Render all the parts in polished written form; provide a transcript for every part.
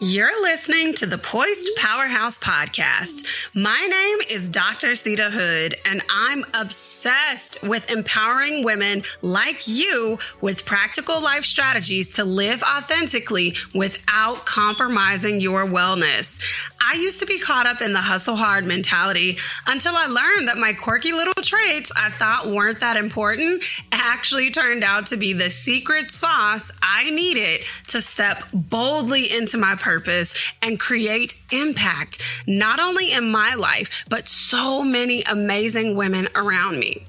You're listening to the Poised Powerhouse Podcast. My name is Dr. Sita Hood, and I'm obsessed with empowering women like you with practical life strategies to live authentically without compromising your wellness. I used to be caught up in the hustle hard mentality until I learned that my quirky little traits I thought weren't that important actually turned out to be the secret sauce I needed to step boldly into my purpose and create impact, not only in my life, but so many amazing women around me.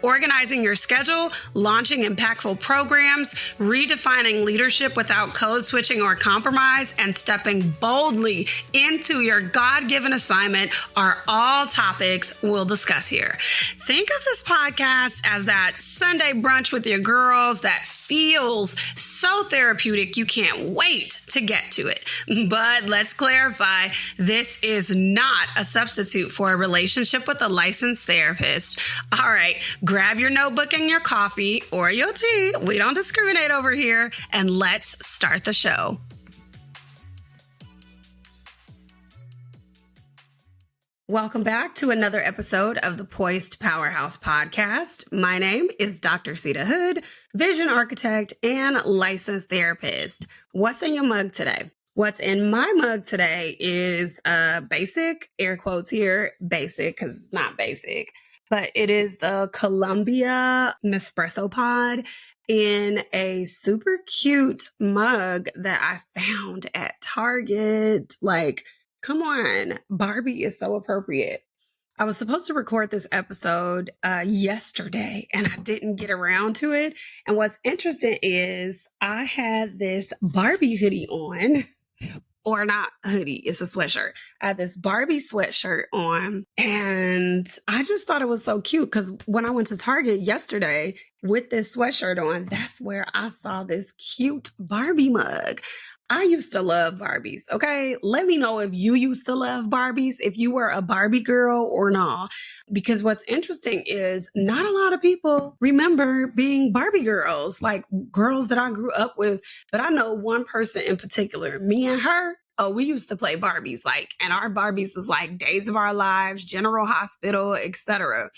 Organizing your schedule, launching impactful programs, redefining leadership without code switching or compromise, and stepping boldly into your God-given assignment are all topics we'll discuss here. Think of this podcast as that Sunday brunch with your girls that feels so therapeutic you can't wait to get to it. But let's clarify, this is not a substitute for a relationship with a licensed therapist. All right, grab your notebook and your coffee or your tea. We don't discriminate over here. And let's start the show. Welcome back to another episode of the Poised Powerhouse Podcast. My name is Dr. Sita Hood, vision architect and licensed therapist. What's in your mug today? What's in my mug today is basic, air quotes here, basic, because it's not basic, but it is the Columbia Nespresso Pod in a super cute mug that I found at Target. Like, come on, Barbie is so appropriate. I was supposed to record this episode yesterday and I didn't get around to it. And what's interesting is I had this Barbie hoodie on. Or not hoodie, it's a sweatshirt. I had this Barbie sweatshirt on and I just thought it was so cute because when I went to Target yesterday with this sweatshirt on, that's where I saw this cute Barbie mug. I used to love Barbies, okay? Let me know if you used to love Barbies, if you were a Barbie girl or not. Because what's interesting is not a lot of people remember being Barbie girls, like girls that I grew up with. But I know one person in particular, me and her. Oh, we used to play Barbies, and our Barbies was like Days of Our Lives, General Hospital, etc.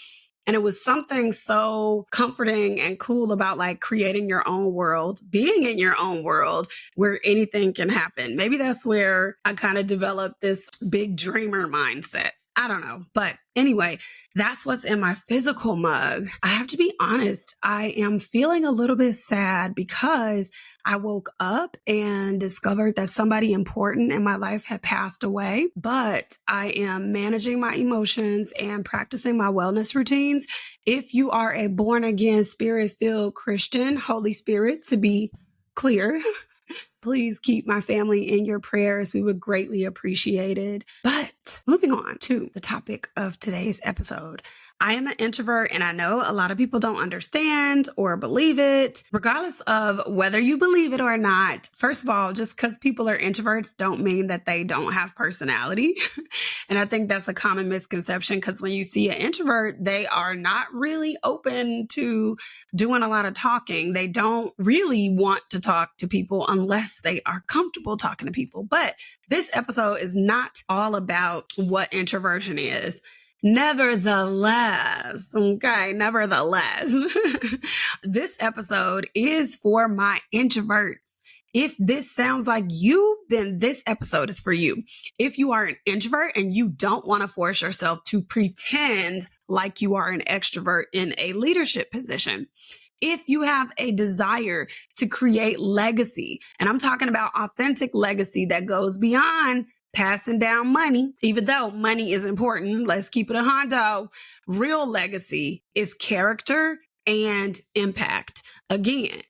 And it was something so comforting and cool about like creating your own world, being in your own world where anything can happen. Maybe that's where I kind of developed this big dreamer mindset. I don't know. But anyway, that's what's in my physical mug. I have to be honest. I am feeling a little bit sad because I woke up and discovered that somebody important in my life had passed away, but I am managing my emotions and practicing my wellness routines. If you are a born again, spirit-filled Christian, Holy Spirit to be clear, please keep my family in your prayers. We would greatly appreciate it. But moving on to the topic of today's episode. I am an introvert and I know a lot of people don't understand or believe it. Regardless of whether you believe it or not, first of all, just because people are introverts don't mean that they don't have personality. And I think that's a common misconception because when you see an introvert, they are not really open to doing a lot of talking. They don't really want to talk to people unless they are comfortable talking to people. But this episode is not all about what introversion is. Nevertheless, this episode is for my introverts. If this sounds like you, then this episode is for you. If you are an introvert and you don't want to force yourself to pretend like you are an extrovert in a leadership position, if you have a desire to create legacy, and I'm talking about authentic legacy that goes beyond passing down money, even though money is important, let's keep it a hondo. Real legacy is character and impact. Again,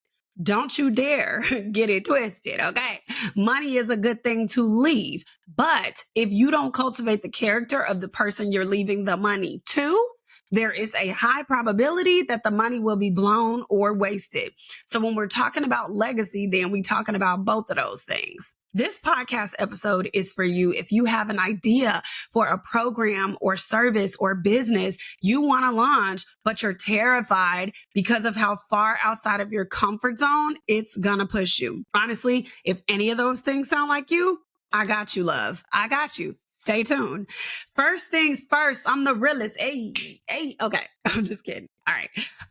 don't you dare get it twisted, okay? Money is a good thing to leave, but if you don't cultivate the character of the person you're leaving the money to, there is a high probability that the money will be blown or wasted. So when we're talking about legacy, then we're talking about both of those things. This podcast episode is for you if you have an idea for a program or service or business you want to launch, but you're terrified because of how far outside of your comfort zone it's going to push you. Honestly, if any of those things sound like you, I got you, love. I got you. Stay tuned. First things first, I'm the realest. Hey, hey. Okay. I'm just kidding. All right.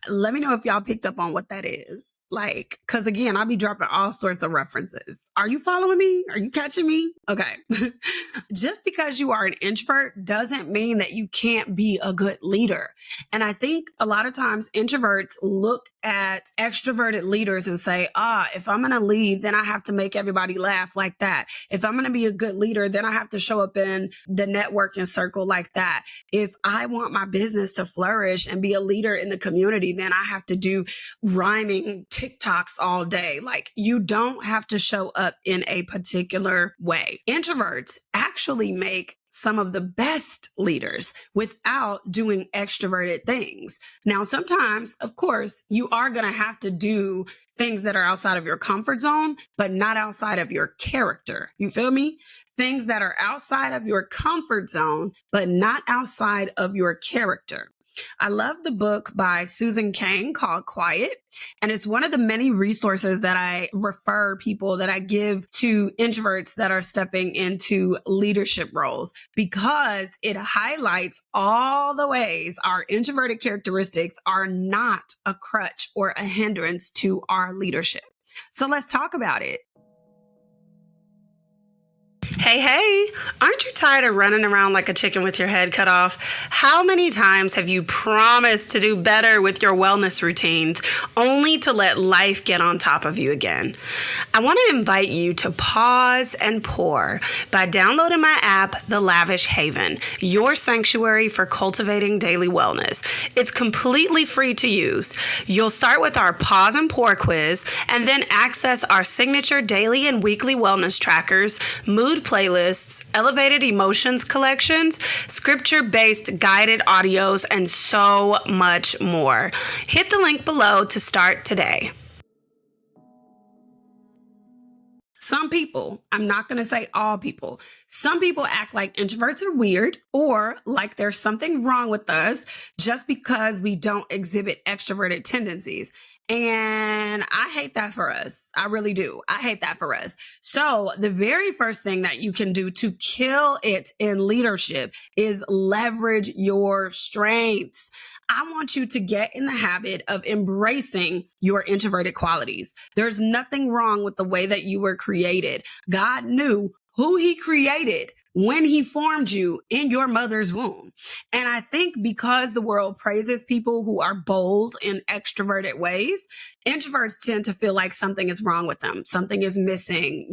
Let me know if y'all picked up on what that is. Like, because again, I'll be dropping all sorts of references. Are you following me? Are you catching me? Okay. Just because you are an introvert doesn't mean that you can't be a good leader. And I think a lot of times introverts look at extroverted leaders and say, if I'm going to lead, then I have to make everybody laugh like that. If I'm going to be a good leader, then I have to show up in the networking circle like that. If I want my business to flourish and be a leader in the community, then I have to do rhyming TikToks all day. Like, you don't have to show up in a particular way. Introverts actually make some of the best leaders without doing extroverted things. Now, sometimes, of course, you are going to have to do things that are outside of your comfort zone, but not outside of your character. You feel me? Things that are outside of your comfort zone, but not outside of your character. I love the book by Susan Cain called Quiet, and it's one of the many resources that I refer people that I give to introverts that are stepping into leadership roles, because it highlights all the ways our introverted characteristics are not a crutch or a hindrance to our leadership. So let's talk about it. Hey, aren't you tired of running around like a chicken with your head cut off? How many times have you promised to do better with your wellness routines only to let life get on top of you again? I want to invite you to pause and pour by downloading my app, The Lavish Haven, your sanctuary for cultivating daily wellness. It's completely free to use. You'll start with our pause and pour quiz and then access our signature daily and weekly wellness trackers, mood playlists, elevated emotions collections, scripture-based guided audios, and so much more. Hit the link below to start today. Some people, I'm not going to say all people, some people act like introverts are weird or like there's something wrong with us just because we don't exhibit extroverted tendencies. And I hate that for us. I really do. I hate that for us. So the very first thing that you can do to kill it in leadership is leverage your strengths. I want you to get in the habit of embracing your introverted qualities. There's nothing wrong with the way that you were created. God knew who he created when he formed you in your mother's womb. And I think because the world praises people who are bold in extroverted ways, introverts tend to feel like something is wrong with them. Something is missing.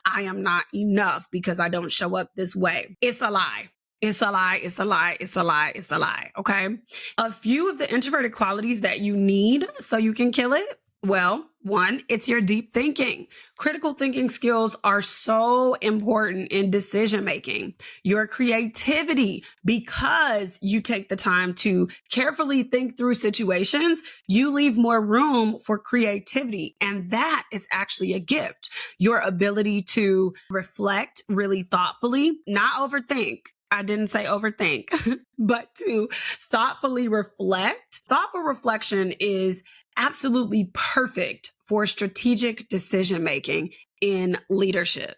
I am not enough because I don't show up this way. It's a lie. It's a lie. It's a lie. It's a lie. It's a lie. Okay. A few of the introverted qualities that you need so you can kill it. Well, one, it's your deep thinking. Critical thinking skills are so important in decision making. Your creativity, because you take the time to carefully think through situations, you leave more room for creativity. And that is actually a gift. Your ability to reflect really thoughtfully, not overthink. I didn't say overthink, but to thoughtfully reflect. Thoughtful reflection is absolutely perfect for strategic decision making in leadership.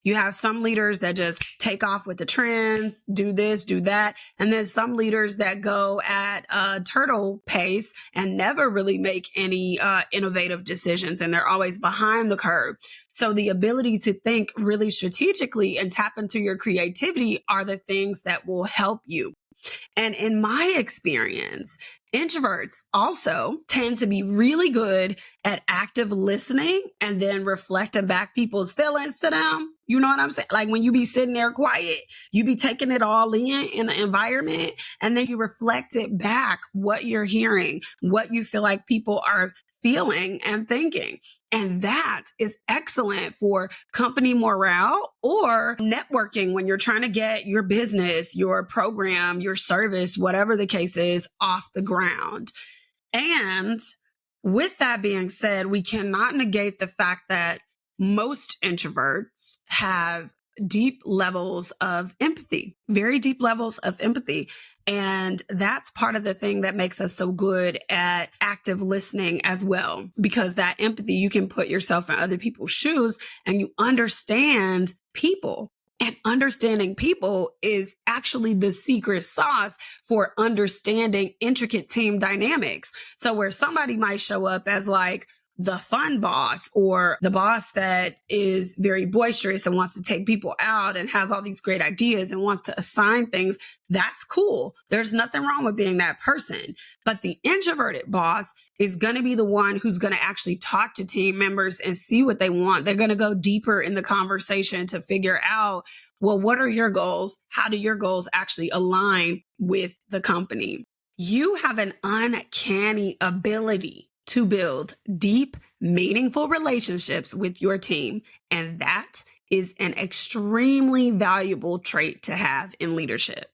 You have some leaders that just take off with the trends, do this, do that. And then some leaders that go at a turtle pace and never really make any innovative decisions. And they're always behind the curve. So the ability to think really strategically and tap into your creativity are the things that will help you. And in my experience, introverts also tend to be really good at active listening and then reflecting back people's feelings to them. You know what I'm saying? Like when you be sitting there quiet, you be taking it all in the environment, and then you reflect it back, what you're hearing, what you feel like people are feeling and thinking. And that is excellent for company morale or networking when you're trying to get your business, your program, your service, whatever the case is, off the ground. And with that being said, we cannot negate the fact that most introverts have deep levels of empathy, very deep levels of empathy. And that's part of the thing that makes us so good at active listening as well, because that empathy, you can put yourself in other people's shoes and you understand people. And understanding people is actually the secret sauce for understanding intricate team dynamics. So where somebody might show up as like the fun boss or the boss that is very boisterous and wants to take people out and has all these great ideas and wants to assign things, that's cool. There's nothing wrong with being that person. But the introverted boss is going to be the one who's going to actually talk to team members and see what they want. They're going to go deeper in the conversation to figure out, well, what are your goals? How do your goals actually align with the company? You have an uncanny ability to build deep, meaningful relationships with your team. And that is an extremely valuable trait to have in leadership.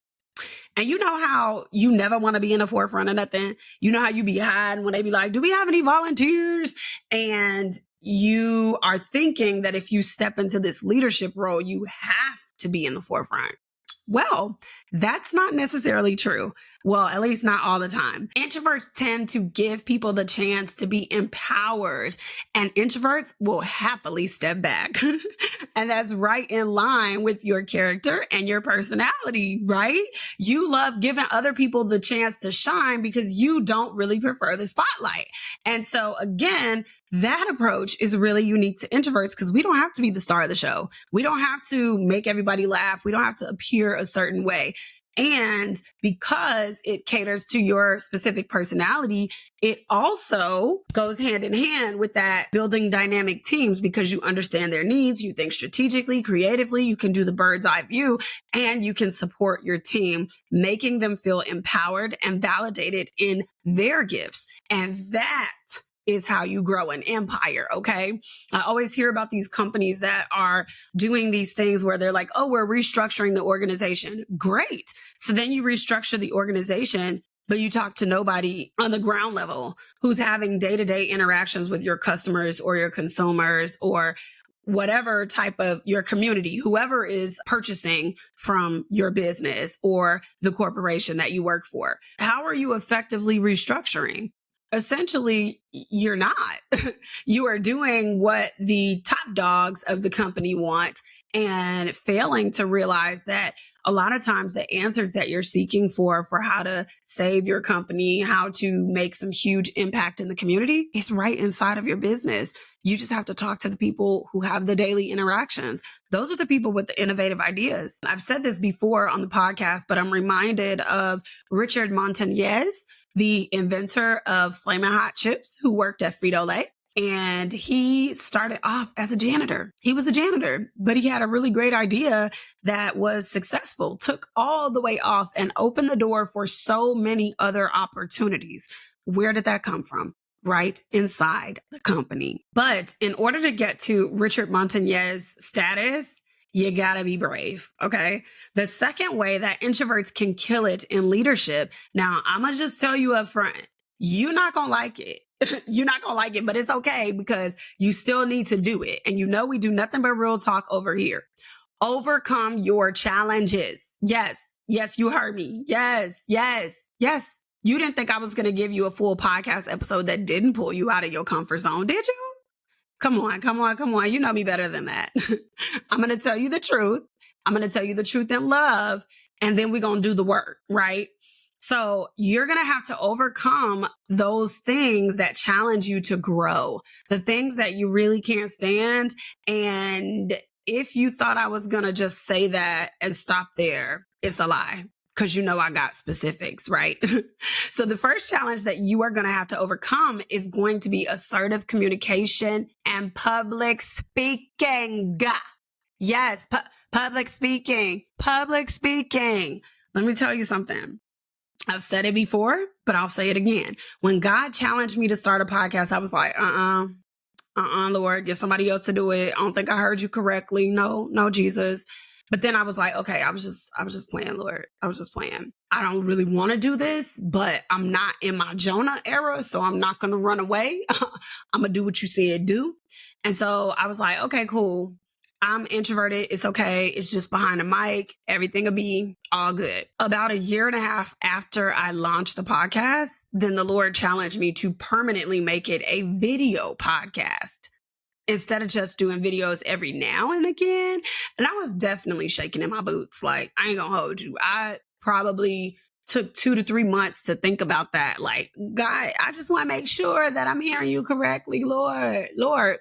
And you know how you never want to be in the forefront of nothing? You know how you be hiding when they be like, do we have any volunteers? And you are thinking that if you step into this leadership role, you have to be in the forefront. Well, that's not necessarily true. Well, at least not all the time. Introverts tend to give people the chance to be empowered, and introverts will happily step back. And that's right in line with your character and your personality, right? You love giving other people the chance to shine because you don't really prefer the spotlight. And so again, that approach is really unique to introverts because we don't have to be the star of the show. We don't have to make everybody laugh. We don't have to appear a certain way. And because it caters to your specific personality, it also goes hand in hand with that building dynamic teams because you understand their needs. You think strategically, creatively, you can do the bird's eye view, and you can support your team, making them feel empowered and validated in their gifts. And that is how you grow an empire. Okay. I always hear about these companies that are doing these things where they're like, oh, we're restructuring the organization. Great. So then you restructure the organization, but you talk to nobody on the ground level who's having day-to-day interactions with your customers or your consumers or whatever type of your community, whoever is purchasing from your business or the corporation that you work for. How are you effectively restructuring? Essentially, you're not. You are doing what the top dogs of the company want and failing to realize that a lot of times the answers that you're seeking for how to save your company, how to make some huge impact in the community is right inside of your business. You just have to talk to the people who have the daily interactions. Those are the people with the innovative ideas. I've said this before on the podcast, but I'm reminded of Richard Montañez, the inventor of Flamin' Hot Chips, who worked at Frito-Lay. And he started off as a janitor. He was a janitor, but he had a really great idea that was successful, took all the way off and opened the door for so many other opportunities. Where did that come from? Right inside the company. But in order to get to Richard Montañez status, you gotta be brave, okay? The second way that introverts can kill it in leadership, now I'm gonna just tell you up front, you're not gonna like it. You're not gonna like it, but it's okay because you still need to do it. And you know we do nothing but real talk over here. Overcome your challenges. Yes, you heard me. Yes. You didn't think I was gonna give you a full podcast episode that didn't pull you out of your comfort zone, did you? Come on. You know me better than that. I'm going to tell you the truth. I'm going to tell you the truth in love, and then we're going to do the work, right? So you're going to have to overcome those things that challenge you to grow, the things that you really can't stand. And if you thought I was going to just say that and stop there, it's a lie. Because you know I got specifics, right? So the first challenge that you are going to have to overcome is going to be assertive communication and public speaking. Yes, public speaking. Let me tell you something. I've said it before, but I'll say it again. When God challenged me to start a podcast, I was like, Lord, get somebody else to do it. I don't think I heard you correctly. No, Jesus. But then I was like, okay, I was just playing, Lord. I was just playing. I don't really want to do this, but I'm not in my Jonah era, so I'm not going to run away. I'm going to do what you said do. And so I was like, okay, cool. I'm introverted. It's okay. It's just behind a mic. Everything will be all good. About a year and a half after I launched the podcast, then the Lord challenged me to permanently make it a video podcast. instead of just doing videos every now and again. And I was definitely shaking in my boots. Like, I ain't gonna hold you. I probably took 2 to 3 months to think about that. Like, God, I just want to make sure that I'm hearing you correctly, Lord. Lord,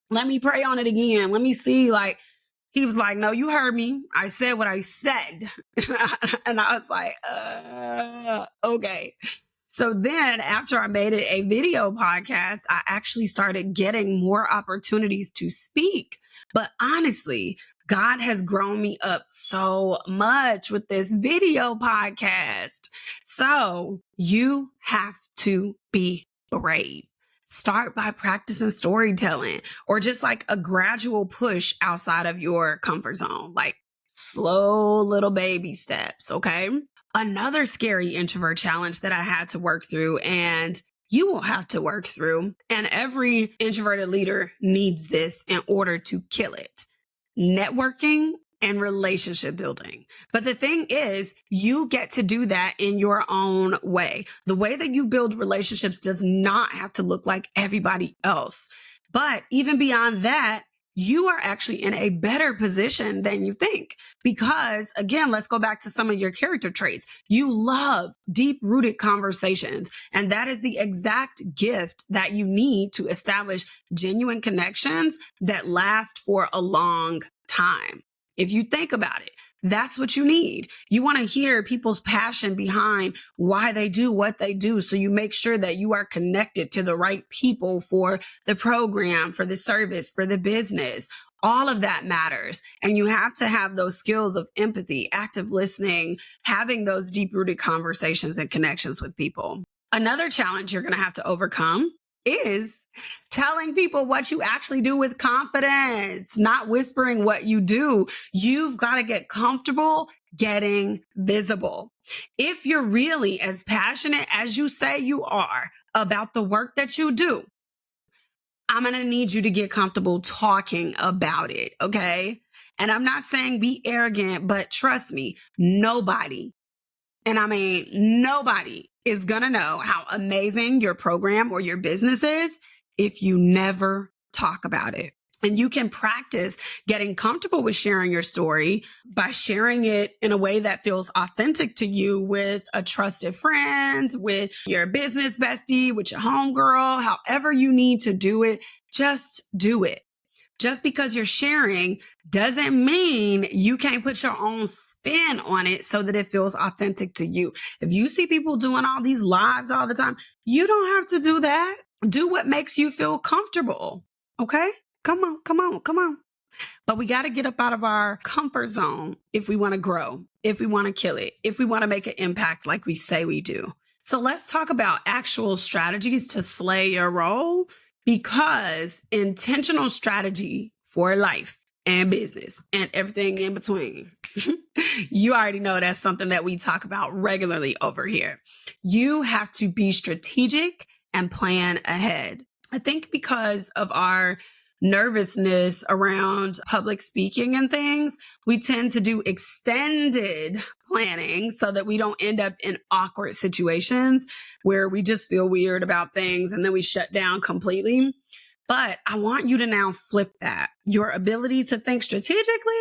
let me pray on it again. Let me see. Like, he was like, no, you heard me. I said what I said. And I was like, okay. So then after I made it a video podcast, I actually started getting more opportunities to speak. But honestly, God has grown me up so much with this video podcast. So you have to be brave. Start by practicing storytelling or just like a gradual push outside of your comfort zone, like slow little baby steps. Okay. Another scary introvert challenge that I had to work through, and you will have to work through, and every introverted leader needs this in order to kill it: networking and relationship building. But the thing is, you get to do that in your own way. The way that you build relationships does not have to look like everybody else. But even beyond that, you are actually in a better position than you think. Because again, let's go back to some of your character traits. You love deep rooted conversations. And that is the exact gift that you need to establish genuine connections that last for a long time. If you think about it, that's what you need. You want to hear people's passion behind why they do what they do. So you make sure that you are connected to the right people for the program, for the service, for the business. All of that matters. And you have to have those skills of empathy, active listening, having those deep rooted conversations and connections with people. Another challenge you're going to have to overcome is telling people what you actually do with confidence, not whispering what you do. You've got to get comfortable getting visible. If you're really as passionate as you say you are about the work that you do, I'm going to need you to get comfortable talking about it. Okay. And I'm not saying be arrogant, but trust me, nobody, and I mean, nobody is going to know how amazing your program or your business is if you never talk about it. And you can practice getting comfortable with sharing your story by sharing it in a way that feels authentic to you with a trusted friend, with your business bestie, with your homegirl, however you need to do it, just do it. Just because you're sharing doesn't mean you can't put your own spin on it so that it feels authentic to you. If you see people doing all these lives all the time, you don't have to do that. Do what makes you feel comfortable. Okay? Come on. But we got to get up out of our comfort zone if we want to grow, if we want to kill it, if we want to make an impact like we say we do. So let's talk about actual strategies to slay your role, because intentional strategy for life and business and everything in between. You already know that's something that we talk about regularly over here. You have to be strategic and plan ahead. I think because of our nervousness around public speaking and things, we tend to do extended planning so that we don't end up in awkward situations where we just feel weird about things and then we shut down completely. But I want you to now flip that. Your ability to think strategically,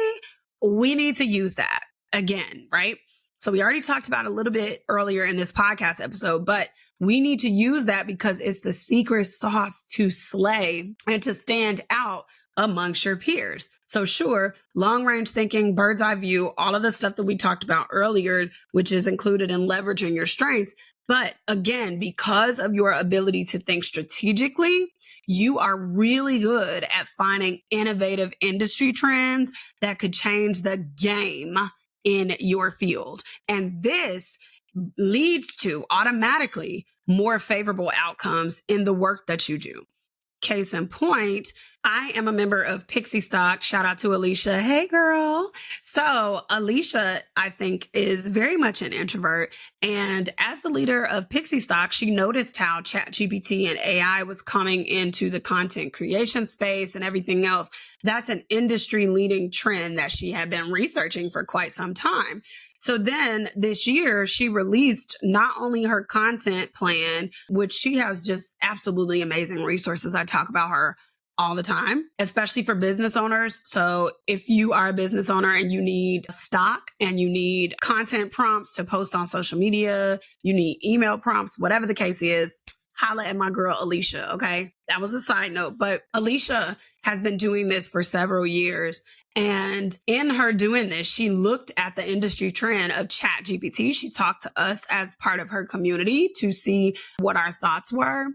we need to use that again, right? So we already talked about it a little bit earlier in this podcast episode, but we need to use that because it's the secret sauce to slay and to stand out amongst your peers. So sure, long range thinking, bird's eye view, all of the stuff that we talked about earlier, which is included in leveraging your strengths. But again, because of your ability to think strategically, you are really good at finding innovative industry trends that could change the game in your field. And this leads to automatically more favorable outcomes in the work that you do. Case in point, I am a member of Pixie Stock. Shout out to Alicia. Hey, girl. So Alicia, I think, is very much an introvert. And as the leader of Pixie Stock, she noticed how ChatGPT and AI was coming into the content creation space and everything else. That's an industry leading trend that she had been researching for quite some time. So then this year, she released not only her content plan, which she has just absolutely amazing resources. I talk about her all the time, especially for business owners. So if you are a business owner and you need stock and you need content prompts to post on social media, you need email prompts, whatever the case is, holla at my girl, Alicia. Okay. That was a side note, but Alicia has been doing this for several years. And in her doing this, she looked at the industry trend of Chat GPT. She talked to us as part of her community to see what our thoughts were.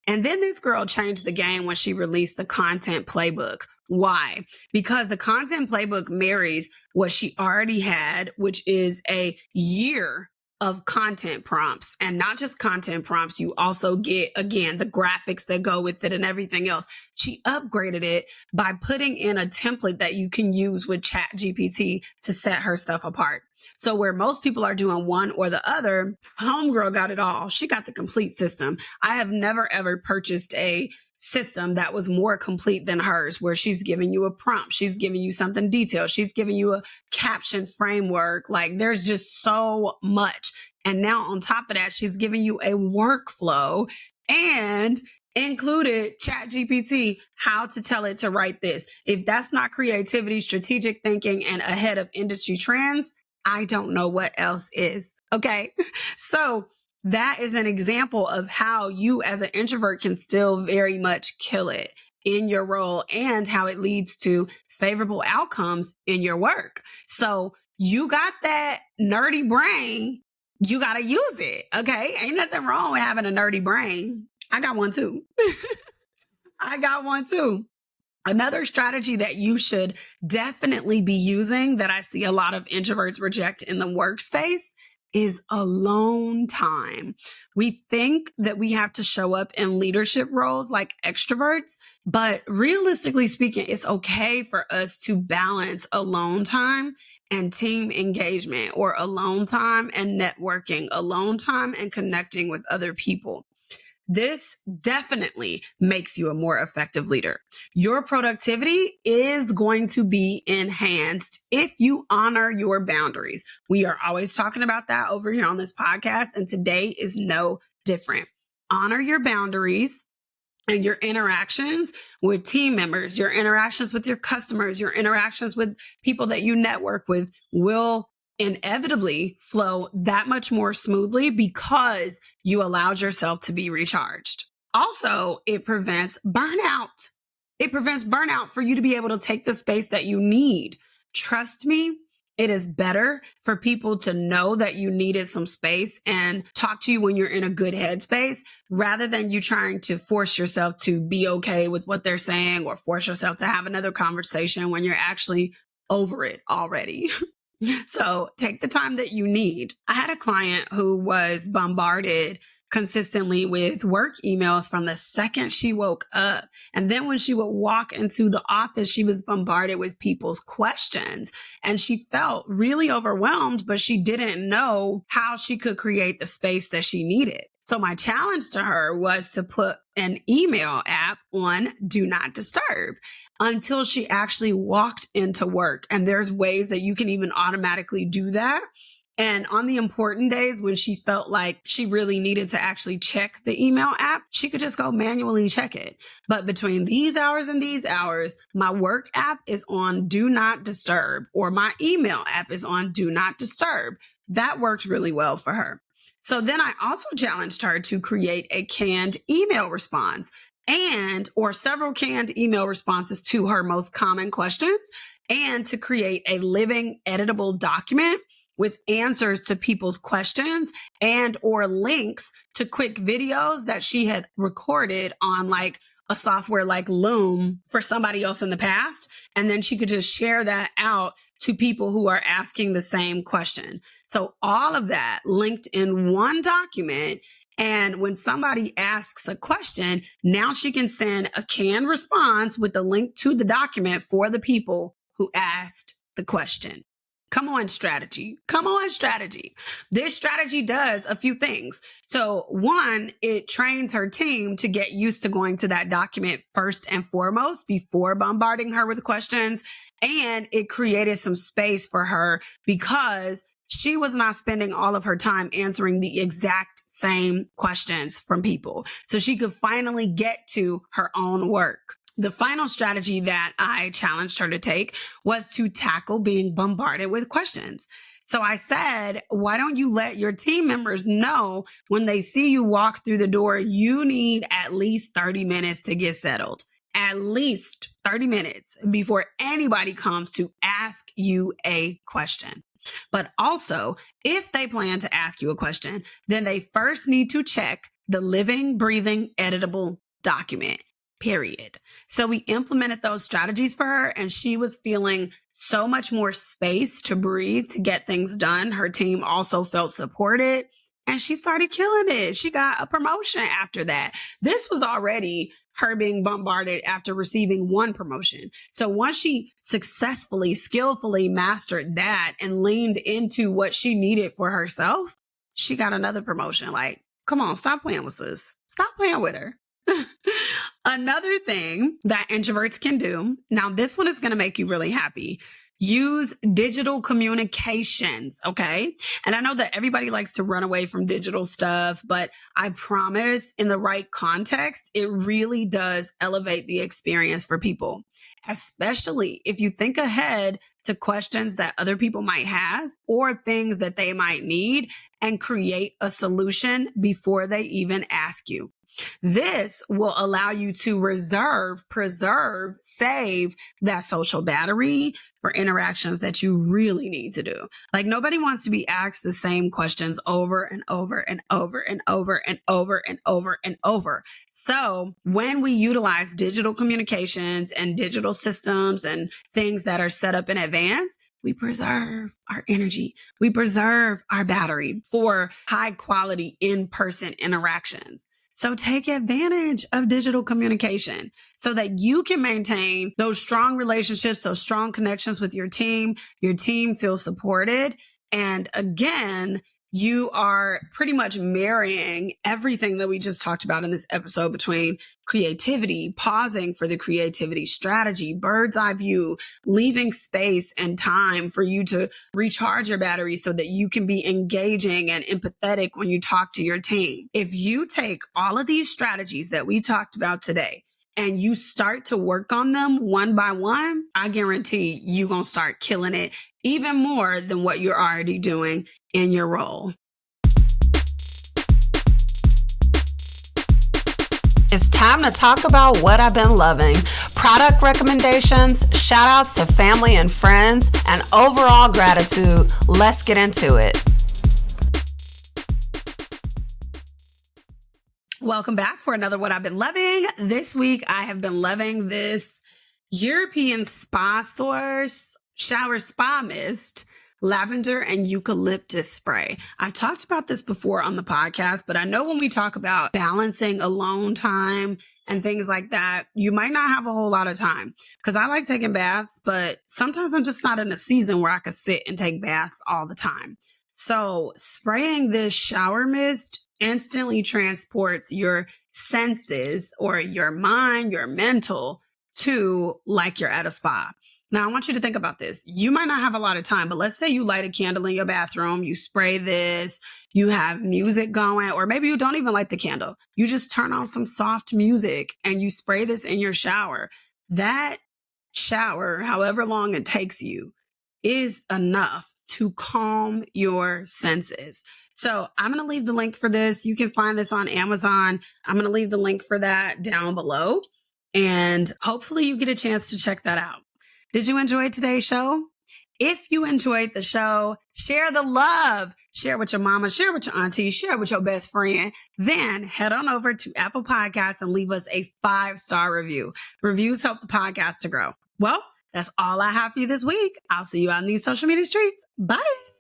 And then this girl changed the game when she released the content playbook. Why? Because the content playbook marries what she already had, which is a year of content prompts, and not just content prompts. You also get, again, the graphics that go with it and everything else. She upgraded it by putting in a template that you can use with Chat GPT to set her stuff apart. So where most people are doing one or the other, homegirl got it all. She got the complete system. I have never, ever purchased a system that was more complete than hers, where she's giving you a prompt. She's giving you something detailed. She's giving you a caption framework. Like, there's just so much. And now on top of that, she's giving you a workflow and included Chat GPT, how to tell it to write this. If that's not creativity, strategic thinking, and ahead of industry trends, I don't know what else is. Okay. So that is an example of how you as an introvert can still very much kill it in your role and how it leads to favorable outcomes in your work. So you got that nerdy brain. You got to use it. Okay. Ain't nothing wrong with having a nerdy brain. I got one too. I got one too. Another strategy that you should definitely be using that I see a lot of introverts reject in the workspace is alone time. We think that we have to show up in leadership roles like extroverts, but realistically speaking, it's okay for us to balance alone time and team engagement, or alone time and networking, alone time and connecting with other people. This definitely makes you a more effective leader. Your productivity is going to be enhanced if you honor your boundaries. We are always talking about that over here on this podcast, and today is no different. Honor your boundaries and your interactions with team members, your interactions with your customers, your interactions with people that you network with will inevitably flow that much more smoothly because you allowed yourself to be recharged. Also, it prevents burnout. It prevents burnout for you to be able to take the space that you need. Trust me, it is better for people to know that you needed some space and talk to you when you're in a good headspace, rather than you trying to force yourself to be okay with what they're saying or force yourself to have another conversation when you're actually over it already. So take the time that you need. I had a client who was bombarded consistently with work emails from the second she woke up. And then when she would walk into the office, she was bombarded with people's questions. And she felt really overwhelmed, but she didn't know how she could create the space that she needed. So my challenge to her was to put an email app on Do Not Disturb until she actually walked into work. And there's ways that you can even automatically do that. And on the important days when she felt like she really needed to actually check the email app, she could just go manually check it. But between these hours and these hours, my work app is on Do Not Disturb, or my email app is on Do Not Disturb. That worked really well for her. So then I also challenged her to create a canned email response or several canned email responses to her most common questions, and to create a living editable document with answers to people's questions and or links to quick videos that she had recorded on like a software like Loom for somebody else in the past. And then she could just share that out to people who are asking the same question. So all of that linked in one document. And when somebody asks a question, now she can send a canned response with the link to the document for the people who asked the question. Come on, strategy. Come on, strategy. This strategy does a few things. So one, it trains her team to get used to going to that document first and foremost before bombarding her with questions. And it created some space for her because she was not spending all of her time answering the exact same questions from people. So she could finally get to her own work. The final strategy that I challenged her to take was to tackle being bombarded with questions. So I said, why don't you let your team members know when they see you walk through the door, you need at least 30 minutes to get settled. At least 30 minutes before anybody comes to ask you a question. But also, if they plan to ask you a question, then they first need to check the living, breathing, editable document. Period. So we implemented those strategies for her, and she was feeling so much more space to breathe, to get things done. Her team also felt supported, and she started killing it. She got a promotion after that. This was already her being bombarded after receiving one promotion. So once she successfully, skillfully mastered that and leaned into what she needed for herself, she got another promotion. Like, come on, stop playing with sis. Stop playing with her. Another thing that introverts can do, now this one is going to make you really happy. Use digital communications, okay? And I know that everybody likes to run away from digital stuff, but I promise in the right context, it really does elevate the experience for people, especially if you think ahead to questions that other people might have or things that they might need and create a solution before they even ask you. This will allow you to preserve, save that social battery for interactions that you really need to do. Like nobody wants to be asked the same questions over and over and over and over and over and over and over. So when we utilize digital communications and digital systems and things that are set up in advance, we preserve our energy. We preserve our battery for high quality in-person interactions. So take advantage of digital communication so that you can maintain those strong relationships, those strong connections with your team. Your team feels supported. And again, you are pretty much marrying everything that we just talked about in this episode between creativity, pausing for the creativity strategy, bird's eye view, leaving space and time for you to recharge your battery so that you can be engaging and empathetic when you talk to your team. If you take all of these strategies that we talked about today and you start to work on them one by one, I guarantee you're going to start killing it even more than what you're already doing in your role. It's time to talk about what I've been loving. Product recommendations, shout outs to family and friends, and overall gratitude. Let's get into it. Welcome back for another What I've Been Loving. This week, I have been loving this European spa source shower spa mist, lavender and eucalyptus spray. I've talked about this before on the podcast, but I know when we talk about balancing alone time and things like that, you might not have a whole lot of time because I like taking baths, but sometimes I'm just not in a season where I could sit and take baths all the time. So spraying this shower mist instantly transports your senses or your mind, your mental to like you're at a spa. Now, I want you to think about this. You might not have a lot of time, but let's say you light a candle in your bathroom, you spray this, you have music going, or maybe you don't even light the candle. You just turn on some soft music and you spray this in your shower. That shower, however long it takes you, is enough to calm your senses. So I'm going to leave the link for this. You can find this on Amazon. I'm going to leave the link for that down below. And hopefully you get a chance to check that out. Did you enjoy today's show? If you enjoyed the show, share the love. Share with your mama, share with your auntie, share with your best friend. Then head on over to Apple Podcasts and leave us a 5-star review. Reviews help the podcast to grow. Well, that's all I have for you this week. I'll see you out in these social media streets. Bye.